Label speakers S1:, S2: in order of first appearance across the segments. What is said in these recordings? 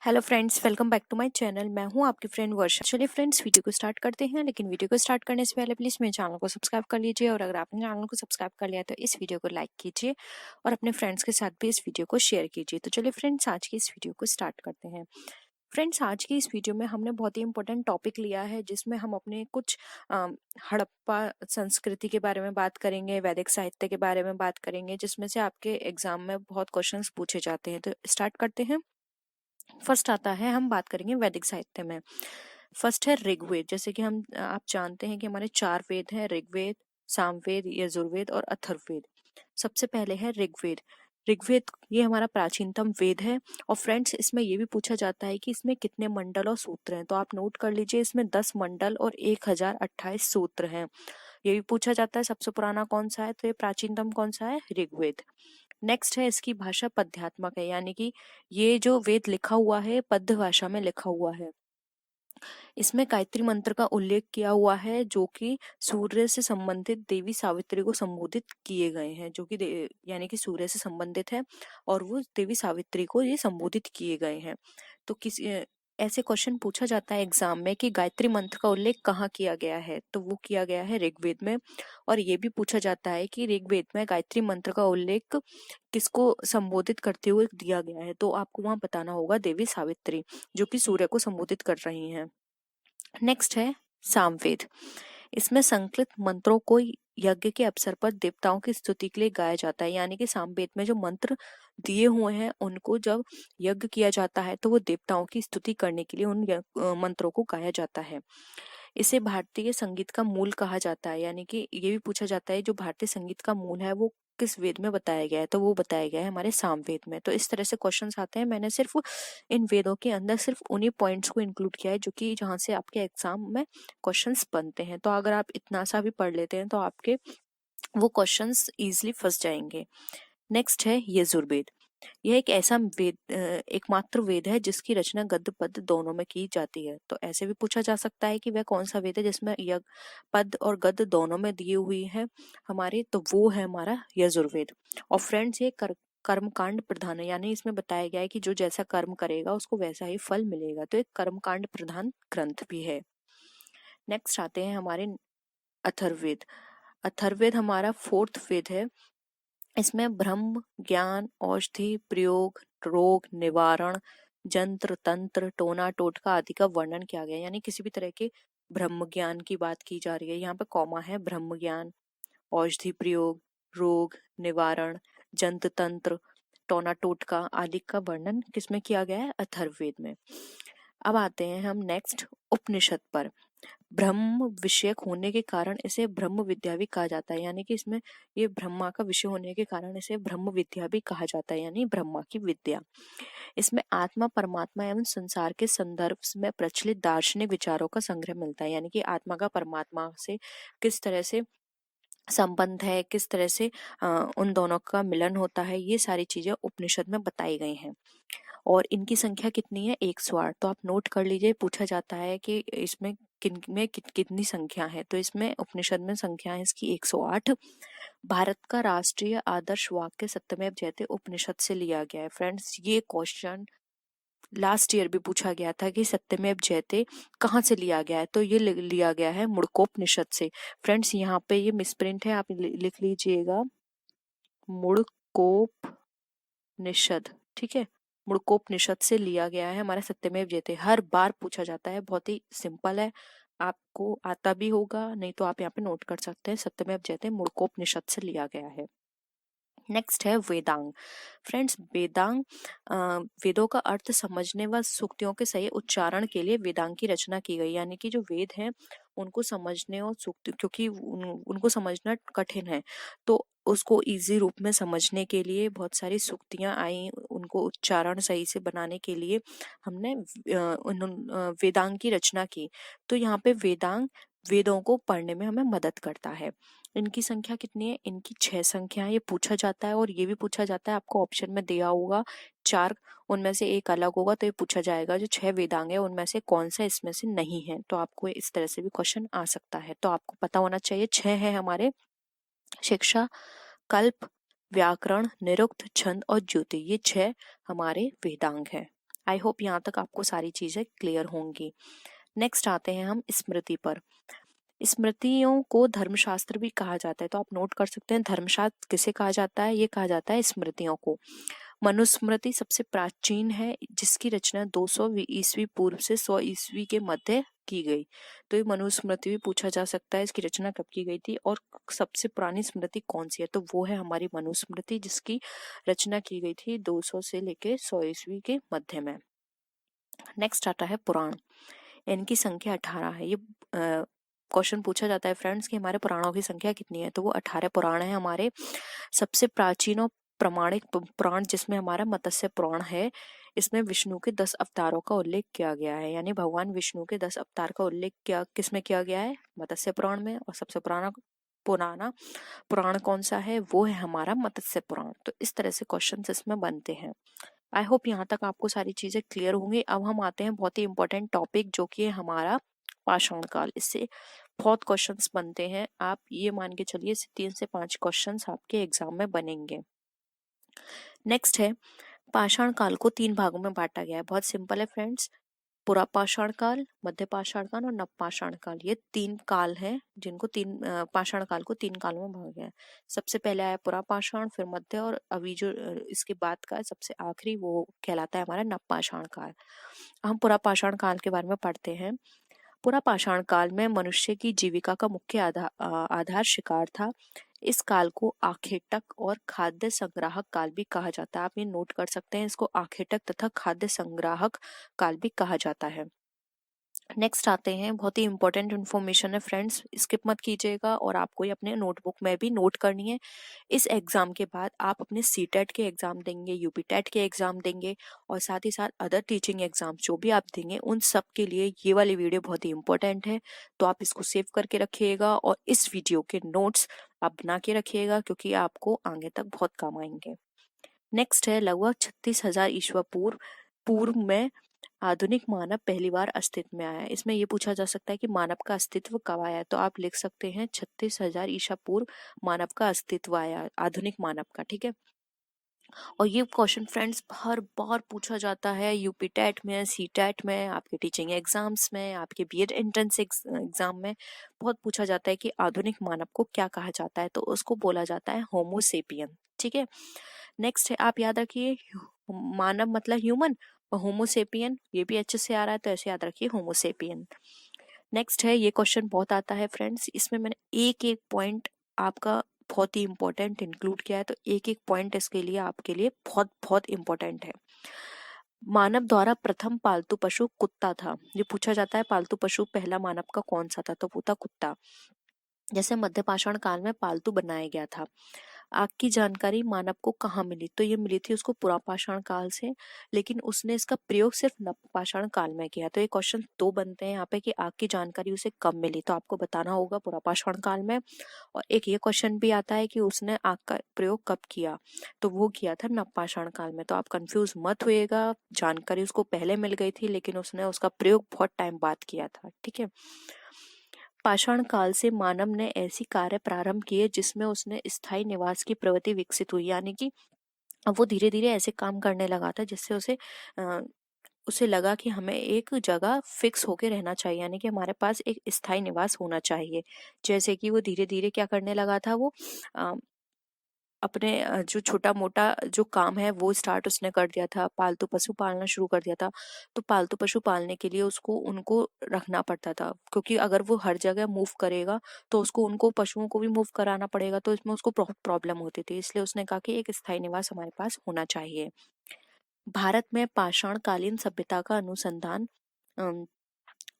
S1: Hello friends, welcome back to my channel. मैं हूं आपकी फ्रेंड वर्षा। चलिए फ्रेंड्स, वीडियो को स्टार्ट करते हैं। लेकिन वीडियो को स्टार्ट करने से पहले प्लीज़ मेरे चैनल को सब्सक्राइब कर लीजिए, और अगर आपने चैनल को सब्सक्राइब कर लिया तो इस वीडियो को लाइक कीजिए और अपने फ्रेंड्स के साथ भी इस वीडियो को शेयर कीजिए। तो चलिए फ्रेंड्स, आज की इस वीडियो को स्टार्ट करते हैं। फ्रेंड्स, आज की इस वीडियो में हमने बहुत ही इंपॉर्टेंट टॉपिक लिया है, जिसमें हम अपने कुछ हड़प्पा संस्कृति के बारे में बात करेंगे, वैदिक साहित्य के बारे में बात करेंगे, जिसमें से आपके एग्जाम में बहुत क्वेश्चंस पूछे जाते हैं। तो स्टार्ट करते हैं। फर्स्ट आता है, हम बात करेंगे वैदिक साहित्य में। फर्स्ट है ऋग्वेद। जैसे कि आप जानते हैं कि हमारे 4 वेद हैं: ऋग्वेद, सामवेद, यजुर्वेद और अथर्ववेद। सबसे पहले है ऋग्वेद। ऋग्वेद ये हमारा प्राचीनतम वेद है। और फ्रेंड्स, इसमें ये भी पूछा जाता है कि इसमें कितने मंडल और सूत्र हैं। तो आप नोट कर लीजिए, इसमें 10 मंडल और 1028 सूत्र हैं। ये भी पूछा जाता है सबसे पुराना कौन सा है, तो ये प्राचीनतम कौन सा है? ऋग्वेद। नेक्स्ट है, इसकी भाषा पद्यात्मक है, यानी कि ये जो वेद लिखा हुआ है पद्य भाषा में लिखा हुआ है। इसमें गायत्री मंत्र का उल्लेख किया हुआ है, जो कि सूर्य से संबंधित देवी सावित्री को संबोधित किए गए हैं, जो कि यानी कि सूर्य से संबंधित है और वो देवी सावित्री को ये संबोधित किए गए हैं। तो ऐसे क्वेश्चन पूछा जाता है एग्जाम में कि गायत्री मंत्र का उल्लेख कहाँ किया गया है, तो वो किया गया है ऋग्वेद में। और ये भी पूछा जाता है कि ऋग्वेद में गायत्री मंत्र का उल्लेख किसको संबोधित करते हुए दिया गया है, तो आपको वहां बताना होगा देवी सावित्री, जो कि सूर्य को संबोधित कर रही हैं। नेक्स्ट है सामवेद। इसमें संकलित मंत्रों को यज्ञ के अवसर पर देवताओं की स्तुति के लिए गाया जाता है, यानी कि सामवेद में जो मंत्र दिए हुए हैं उनको जब यज्ञ किया जाता है तो वो देवताओं की स्तुति करने के लिए उन मंत्रों को गाया जाता है। इसे भारतीय संगीत का मूल कहा जाता है, यानी कि ये भी पूछा जाता है जो भारतीय संगीत का मूल है वो किस वेद में बताया गया है, तो वो बताया गया है हमारे सामवेद में। तो इस तरह से क्वेश्चंस आते हैं। मैंने सिर्फ इन वेदों के अंदर सिर्फ उन्हीं पॉइंट्स को इंक्लूड किया है जो कि जहां से आपके एग्जाम में क्वेश्चंस बनते हैं। तो अगर आप इतना सा भी पढ़ लेते हैं तो आपके वो क्वेश्चंस इजीली फंस जाएंगे। नेक्स्ट है यजुर्वेद। यह एक ऐसा वेद, एकमात्र वेद है जिसकी रचना गद्य पद्य दोनों में की जाती है। तो ऐसे भी पूछा जा सकता है कि वह कौन सा वेद है जिसमें पद और गद्य दोनों में दिए हुई है हमारे, तो वो है हमारा यजुर्वेद। और फ्रेंड्स, ये कर्मकांड प्रधान है, यानी इसमें बताया गया है कि जो जैसा कर्म करेगा उसको वैसा ही फल मिलेगा। तो एक कर्मकांड प्रधान ग्रंथ भी है। नेक्स्ट आते हैं हमारे अथर्ववेद। अथर्ववेद हमारा 4th वेद है। इसमें ब्रह्म ज्ञान, औषधि प्रयोग, रोग निवारण, जंत्र तंत्र, टोना टोटका आदि का वर्णन किया गया है। यानी किसी भी तरह के ब्रह्म ज्ञान की बात की जा रही है। यहाँ पे कॉमा है। ब्रह्म ज्ञान, औषधि प्रयोग, रोग निवारण, जंत्र तंत्र, टोना टोटका आदि का वर्णन किसमें किया गया है? अथर्ववेद में। अब आते हैं हम नेक्स्ट उपनिषद पर। ब्रह्म विषयक होने के कारण इसे ब्रह्म विद्या भी कहा जाता है, यानी कि इसमें ये ब्रह्मा का विषय होने के कारण इसे ब्रह्म विद्या भी कहा जाता है, यानी ब्रह्मा की विद्या। इसमें आत्मा, परमात्मा एवं संसार के संदर्भ में प्रचलित दार्शनिक विचारों का संग्रह मिलता है, यानी कि आत्मा का परमात्मा से किस तरह से संबंध है, किस तरह से उन दोनों का मिलन होता है, ये सारी चीजें उपनिषद में बताई गई हैं। और इनकी संख्या कितनी है? 108। तो आप नोट कर लीजिए, पूछा जाता है कि इसमें कितनी संख्या है, तो इसमें उपनिषद में संख्या है इसकी 108। भारत का राष्ट्रीय आदर्श वाक्य सत्यमेव जयते उपनिषद से लिया गया है। फ्रेंड्स, ये क्वेश्चन लास्ट ईयर भी पूछा गया था कि सत्यमेव जयते कहाँ से लिया गया है, तो ये लिया गया है मुड़कोपनिषद से। फ्रेंड्स, यहाँ पे ये मिसप्रिंट है, आप लिख लीजिएगा मुड़कोपनिषद, ठीक है। मुड़कोपनिषद से लिया गया है हमारा सत्यमेव जयते। हर बार पूछा जाता है, बहुत ही सिंपल है, आपको आता भी होगा, नहीं तो आप यहाँ पे नोट कर सकते हैं। सत्यमेव जयते मुड़कोपनिषद से लिया गया है। नेक्स्ट है वेदांग। फ्रेंड्स, वेदांग वेदों का अर्थ समझने व सूक्तियों के सही उच्चारण के लिए वेदांग की रचना की गई, यानी कि जो वेद हैं उनको समझने और सूक्त, क्योंकि उनको समझना कठिन है, तो उसको इजी रूप में समझने के लिए बहुत सारी सूक्तियां आई, उनको उच्चारण सही से बनाने के लिए हमने वेदांग की रचना की। तो यहाँ पे वेदांग वेदों को पढ़ने में हमें मदद करता है। इनकी संख्या कितनी है? इनकी 6 संख्या है। ये पूछा जाता है, और ये भी पूछा जाता है, आपको ऑप्शन में दिया होगा 4, उनमें से एक अलग होगा, तो ये पूछा जाएगा जो 6 वेदांग है उनमें से कौन सा इसमें से नहीं है। तो आपको इस तरह से भी क्वेश्चन आ सकता है। तो आपको पता होना चाहिए 6 है हमारे: शिक्षा, कल्प, व्याकरण, निरुक्त, छंद और ज्योति। ये 6 हमारे वेदांग है। आई होप यहाँ तक आपको सारी चीजें क्लियर होंगी। नेक्स्ट आते हैं हम स्मृति पर। स्मृतियों को धर्मशास्त्र भी कहा जाता है, तो आप नोट कर सकते हैं धर्मशास्त्र किसे कहा जाता है, ये कहा जाता है स्मृतियों को। मनुस्मृति सबसे प्राचीन है, जिसकी रचना 200 ईस्वी पूर्व से 100 ईस्वी के मध्य की गई। तो ये मनुस्मृति भी पूछा जा सकता है, इसकी रचना कब की गई थी और सबसे पुरानी स्मृति कौन सी है, तो वो है हमारी मनुस्मृति, जिसकी रचना की गई थी 200 से लेके 100 ईस्वी के मध्य में। नेक्स्ट आता है पुराण। इनकी संख्या 18 है। ये क्वेश्चन पूछा जाता है फ्रेंड्स कि हमारे पुराणों की संख्या कितनी है, तो वो 18 पुराण है हमारे। सबसे प्राचीन और प्रमाणिक पुराण जिसमें हमारा मत्स्य पुराण है, इसमें विष्णु के 10 अवतारों का उल्लेख किया गया है, यानी भगवान विष्णु के 10 अवतार का उल्लेख किसमें किया गया है, मत्स्य पुराण में। और सबसे पुराना पुराण कौन सा है, वो है हमारा मत्स्य पुराण। तो इस तरह से क्वेश्चन इसमें बनते हैं। आई होप यहाँ तक आपको सारी चीजें क्लियर होंगी। अब हम आते हैं बहुत ही इंपॉर्टेंट टॉपिक, जो कि है हमारा पाषाण काल। इससे बहुत क्वेश्चंस बनते हैं, आप ये मान के चलिए 3 से 5 क्वेश्चंस आपके एग्जाम में बनेंगे। नेक्स्ट है पाषाण काल को 3 भागों में बांटा गया है। बहुत सिंपल है फ्रेंड्स, पुरा पाषाण काल, मध्य पाषाण काल और नव पाषाण काल, ये 3 काल हैं जिनको पाषाण काल को 3 कालों में भागा गया है। सबसे पहले आया पुरा पाषाण, फिर मध्य, और अभी जो इसके बाद का सबसे आखिरी वो कहलाता है हमारा नव पाषाण काल। हम पुरा पाषाण काल के बारे में पढ़ते हैं। पुरा पाषाण काल में मनुष्य की जीविका का मुख्य आधार शिकार था। इस काल को आखेटक और खाद्य संग्राहक काल भी कहा जाता है। आप ये नोट कर सकते हैं, इसको आखेटक तथा खाद्य संग्राहक काल भी कहा जाता है। नेक्स्ट आते हैं, बहुत ही इंपॉर्टेंट इन्फॉर्मेशन है फ्रेंड्स, स्किप मत कीजिएगा और आपको ये अपने नोटबुक में भी नोट करनी है। इस एग्जाम के बाद आप अपने सीटेट के एग्जाम देंगे, यूपी टेट के एग्जाम देंगे, और साथ ही साथ अदर टीचिंग एग्जाम जो भी आप देंगे, उन सब के लिए ये वाली वीडियो बहुत ही इंपॉर्टेंट है। तो आप इसको सेव करके रखिएगा और इस वीडियो के नोट्स आप बना के रखिएगा, क्योंकि आपको आगे तक बहुत काम आएंगे। नेक्स्ट है लगभग 36,000 ईस्वी पूर्व में आधुनिक मानव पहली बार अस्तित्व में आया। इसमें यह पूछा जा सकता है कि मानव का अस्तित्व कब आया, तो आप लिख सकते हैं 36,000 ईसा पूर्व मानव का अस्तित्व आया, आधुनिक मानव का। ठीक है, और ये क्वेश्चन फ्रेंड्स हर बार पूछा जाता है यूपी टेट में, सी टेट में, आपके टीचिंग एग्जाम्स में, आपके बीएड एंट्रेंस एग्जाम में बहुत पूछा जाता है कि आधुनिक मानव को क्या कहा जाता है, तो उसको बोला जाता है होमोसेपियन। ठीक है, नेक्स्ट है, आप याद रखिए मानव मतलब ह्यूमन, और होमोसेपियन ये भी अच्छे से आ रहा है, तो ऐसे याद रखिए होमोसेपियन। नेक्स्ट है, ये क्वेश्चन बहुत आता है फ्रेंड्स, इसमें मैंने एक एक पॉइंट आपका बहुत ही इंपॉर्टेंट इंक्लूड किया है, तो एक एक पॉइंट इसके लिए आपके लिए बहुत बहुत इंपॉर्टेंट है। मानव द्वारा प्रथम पालतू पशु कुत्ता था। ये पूछा जाता है पालतू पशु पहला मानव का कौन सा था, तो वो था कुत्ता। जैसे मध्य पाषाण काल में पालतू बनाया गया था। आग की जानकारी मानव को कहाँ मिली, तो ये मिली थी उसको पुरा पाषाण काल से, लेकिन उसने इसका प्रयोग सिर्फ नव पाषाण काल में किया। तो ये क्वेश्चन 2 बनते हैं यहाँ पे कि आग की जानकारी उसे कब मिली, तो आपको बताना होगा पुरा पाषाण काल में। और एक ये क्वेश्चन भी आता है कि उसने आग का प्रयोग कब किया, तो वो किया था नव पाषाण काल में। तो आप कंफ्यूज मत होइएगा, जानकारी उसको पहले मिल गई थी, लेकिन उसने उसका प्रयोग बहुत टाइम बाद किया था। ठीक है, पाषाण काल से मानव ने ऐसी कार्य प्रारंभ किए जिसमें उसने स्थायी निवास की प्रवृत्ति विकसित हुई, यानी कि अब वो धीरे धीरे ऐसे काम करने लगा था जिससे उसे लगा कि हमें एक जगह फिक्स होके रहना चाहिए, यानी कि हमारे पास एक स्थायी निवास होना चाहिए। जैसे कि वो धीरे धीरे क्या करने लगा था, वो अपने जो छोटा मोटा जो काम है वो स्टार्ट उसने कर दिया था, पालतू पशु पालना शुरू कर दिया था। तो पालतू पशु पालने के लिए उसको उनको रखना पड़ता था, क्योंकि अगर वो हर जगह मूव करेगा तो उसको उनको पशुओं को भी मूव कराना पड़ेगा, तो इसमें उसको प्रॉब्लम होती थी। इसलिए उसने कहा कि एक स्थायी निवास हमारे पास होना चाहिए। भारत में पाषाण कालीन सभ्यता का अनुसंधान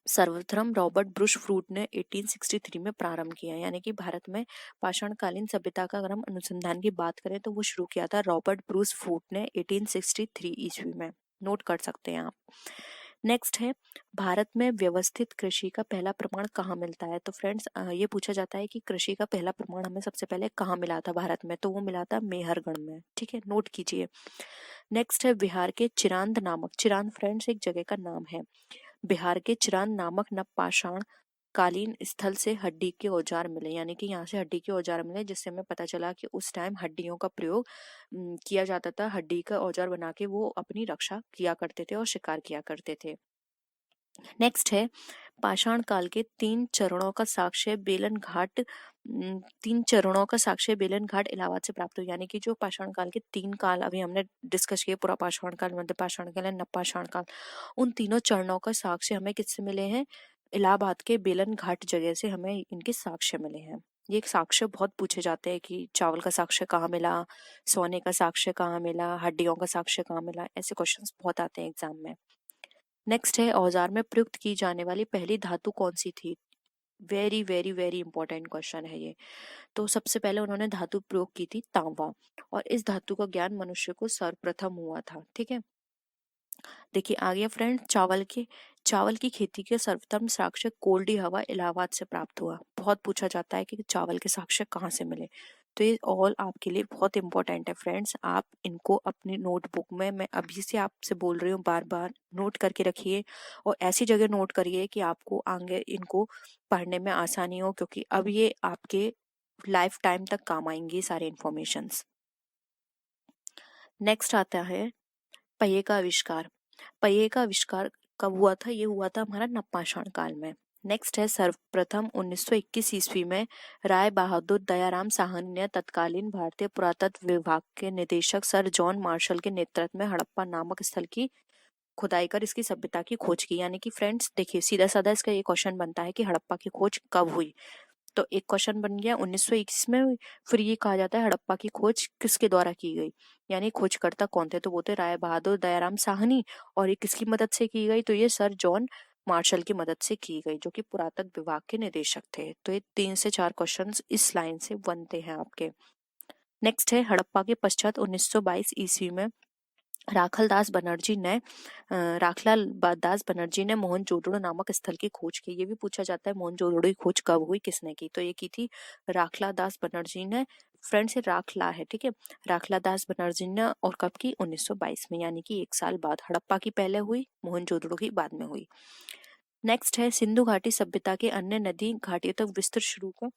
S1: सर्वप्रथम रॉबर्ट ब्रूस फ्रूट ने 1863 में प्रारंभ किया, यानी कि भारत में पाषाणकालीन सभ्यता का अगर हम अनुसंधान की बात करें तो वो शुरू किया था रॉबर्ट ब्रूस फ्रूट ने 1863 ईस्वी में। नोट कर सकते हैं आप। नेक्स्ट है, भारत में व्यवस्थित कृषि का पहला प्रमाण कहाँ मिलता है, तो फ्रेंड्स ये पूछा जाता है कि कृषि का पहला प्रमाण हमें सबसे पहले कहाँ मिला था भारत में, तो वो मिला था मेहरगढ़ में। ठीक है, नोट कीजिए। नेक्स्ट है, बिहार के चिरांद नामक, चिरांद फ्रेंड्स एक जगह का नाम है, बिहार के चिरांद नामक नवपाषाण कालीन स्थल से हड्डी के औजार मिले, यानी कि यहाँ से हड्डी के औजार मिले, जिससे हमें पता चला कि उस टाइम हड्डियों का प्रयोग किया जाता था। हड्डी का औजार बना के वो अपनी रक्षा किया करते थे और शिकार किया करते थे। नेक्स्ट है पाषाण काल के 3 चरणों का साक्ष्य बेलन घाट 3 चरणों का साक्ष्य बेलन घाट इलाहाबाद से प्राप्त हुआ, यानी कि जो पाषाण काल के 3 काल अभी हमने डिस्कस किए, पूरा पाषाण काल, मध्य पाषाण काल, नवपाषाण काल, उन तीनों चरणों का साक्ष्य हमें किससे मिले हैं? इलाहाबाद के बेलन घाट जगह से हमें इनके साक्ष्य मिले हैं। ये साक्ष्य बहुत पूछे जाते हैं कि चावल का साक्ष्य कहाँ मिला, सोने का साक्ष्य कहाँ मिला, हड्डियों का साक्ष्य कहाँ मिला, ऐसे क्वेश्चंस बहुत आते हैं एग्जाम में। नेक्स्ट है औजार में प्रयुक्त की जाने वाली पहली धातु कौन सी थी? Very very very important question है ये। तो सबसे पहले उन्होंने धातु प्रयोग की थी तांबा, और इस धातु का ज्ञान मनुष्य को सर्वप्रथम हुआ था। ठीक है, देखिए आ गया फ्रेंड, चावल की खेती के सर्वप्रथम साक्ष्य कोल्डी हवा इलाहाबाद से प्राप्त हुआ। बहुत पूछा जाता है कि चावल के साक्ष्य कहाँ से मिले, तो ये ऑल आपके लिए बहुत इंपॉर्टेंट है फ्रेंड्स। आप इनको अपनी नोटबुक में, मैं अभी से आपसे बोल रही हूँ, बार बार नोट करके रखिए, और ऐसी जगह नोट करिए कि आपको आगे इनको पढ़ने में आसानी हो, क्योंकि अब ये आपके लाइफ टाइम तक काम आएंगी सारे इंफॉर्मेशंस। नेक्स्ट आता है पहिए का आविष्कार। पहिए का आविष्कार कब हुआ था? ये हुआ था हमारा नवपाषाण काल में। नेक्स्ट है सर्वप्रथम 1921 ईस्वी में राय बहादुर दयाराम साहनी ने तत्कालीन भारतीय पुरातत्व विभाग के निदेशक सर जॉन मार्शल के नेतृत्व में हड़प्पा नामक स्थल की खुदाई कर इसकी सभ्यता की खोज की। यानी कि फ्रेंड्स देखिए, सीधा साधा इसका ये क्वेश्चन बनता है कि हड़प्पा की खोज कब हुई, तो एक क्वेश्चन बन गया 1921 में। फिर ये कहा जाता है हड़प्पा की खोज किसके द्वारा की गई, यानी खोजकर्ता कौन थे? तो वो थे राय बहादुर दयाराम साहनी, और ये किसकी मदद से की गई? तो ये सर जॉन मार्शल की मदद से की गई, जो कि पुरातत्व विभाग के निदेशक थे। तो ये 3 से 4 क्वेश्चंस इस लाइन से बनते हैं आपके। नेक्स्ट है हड़प्पा के पश्चात 1922 ईस्वी में राखलदास बनर्जी ने मोहनजोदड़ो नामक स्थल की खोज की। ये भी पूछा जाता है मोहनजोदड़ो की खोज कब हुई, किसने की? तो ये की थी राखलादास बनर्जी ने। फ्रेंड्स, ये राखला है, ठीक है, राखलादास बनर्जी ने, और कब की? 1922 में, यानी कि 1 साल बाद। हड़प्पा की पहले हुई, मोहनजोदड़ो की बाद में हुई। नेक्स्ट है सिंधु घाटी सभ्यता के अन्य नदी घाटियों तक विस्तृत शुरू का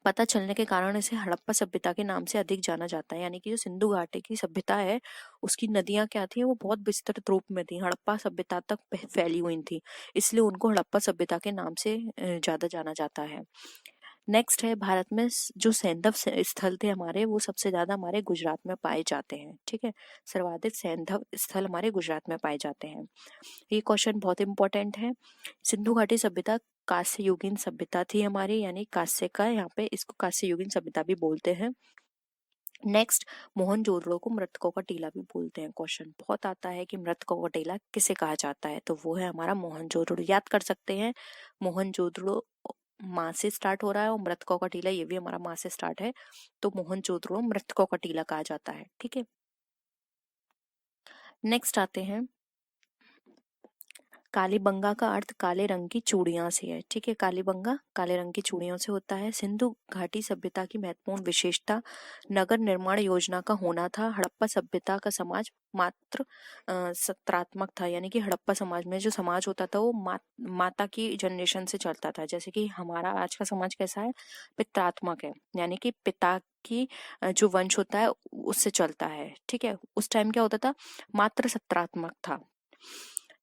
S1: पता चलने के कारण इसे हड़प्पा सभ्यता के नाम से अधिक जाना जाता है। यानी कि जो सिंधु घाटी की सभ्यता है, उसकी नदियां क्या थी? वो बहुत विस्तृत रूप में थी, हड़प्पा सभ्यता तक फैली हुई थी, इसलिए उनको हड़प्पा सभ्यता के नाम से ज्यादा जाना जाता है। नेक्स्ट है भारत में जो सैंधव स्थल थे हमारे, वो सबसे ज्यादा हमारे गुजरात में पाए जाते हैं। ठीक है, सर्वाधिक सैंधव स्थल हमारे गुजरात में पाए जाते हैं। ये क्वेश्चन बहुत इंपॉर्टेंट है। सिंधु घाटी सभ्यता कांस्य युगीन सभ्यता थी हमारी, यानी कांस्य का, यहाँ पे इसको कांस्य युगीन सभ्यता भी बोलते हैं। नेक्स्ट, मोहनजोदड़ो को मृतकों का टीला भी बोलते हैं। क्वेश्चन बहुत आता है कि मृतकों का टीला किसे कहा जाता है, तो वो है हमारा मोहनजोदड़ो। याद कर सकते हैं, मोहनजोदड़ो माँ से स्टार्ट हो रहा है, और मृतकों का टीला ये भी हमारा माँ से स्टार्ट है, तो मोहनजोदड़ो मृतकों का टीला कहा जाता है। ठीक है, नेक्स्ट आते हैं कालीबंगा का अर्थ काले रंग की चूड़ियां से है। ठीक है, कालीबंगा काले रंग की चूड़ियों से होता है। सिंधु घाटी सभ्यता की महत्वपूर्ण विशेषता नगर निर्माण योजना का होना था। हड़प्पा सभ्यता का समाज मात्र सत्रात्मक था, यानी कि हड़प्पा समाज में जो समाज होता था वो माता की जनरेशन से चलता था, जैसे कि हमारा आज का समाज कैसा है? पित्रात्मक है, यानी कि पिता की जो वंश होता है उससे चलता है। ठीक है, उस टाइम क्या होता था? मात्र सत्रात्मक था।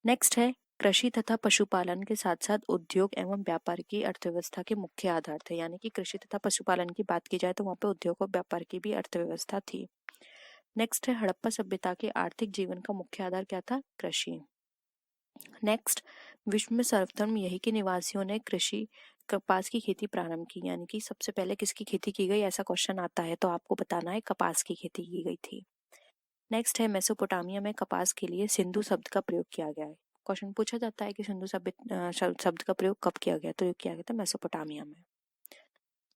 S1: नेक्स्ट है कृषि तथा पशुपालन के साथ साथ उद्योग एवं व्यापार की अर्थव्यवस्था के मुख्य आधार थे। यानी कि कृषि तथा पशुपालन की बात की जाए तो वहां पे उद्योग और व्यापार की भी अर्थव्यवस्था थी। नेक्स्ट है हड़प्पा सभ्यता के आर्थिक जीवन का मुख्य आधार क्या था? कृषि। नेक्स्ट, विश्व में सर्वप्रथम यही के निवासियों ने कृषि कपास की खेती प्रारंभ की। यानी कि सबसे पहले किसकी खेती की गई, ऐसा क्वेश्चन आता है तो आपको बताना है कपास की खेती की गई थी। नेक्स्ट है मेसोपोटामिया में कपास के लिए सिंधु शब्द का प्रयोग किया गया है। क्वेश्चन पूछा जाता है कि सिंधु शब्द का प्रयोग कब किया गया, तो ये किया गया था मेसोपोटामिया में।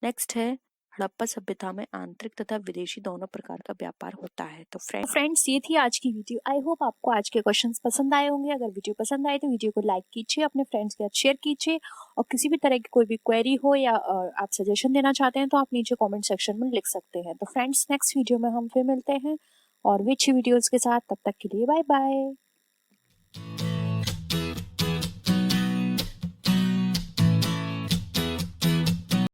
S1: नेक्स्ट है हड़प्पा सभ्यता में आंतरिक तथा विदेशी दोनों प्रकार का व्यापार होता है। तो फ्रेंड्स, ये थी आज की वीडियो। आई होप आपको आज के क्वेश्चंस पसंद आए होंगे। अगर वीडियो पसंद आए तो वीडियो को लाइक कीजिए, अपने फ्रेंड्स के साथ शेयर कीजिए, और किसी भी तरह की कोई भी क्वेरी हो या आप सजेशन देना चाहते हैं तो आप नीचे कॉमेंट सेक्शन में लिख सकते हैं। तो फ्रेंड्स, नेक्स्ट वीडियो में हम फिर मिलते हैं और भी अच्छी वीडियोस के साथ। तब तक के लिए बाय बाय।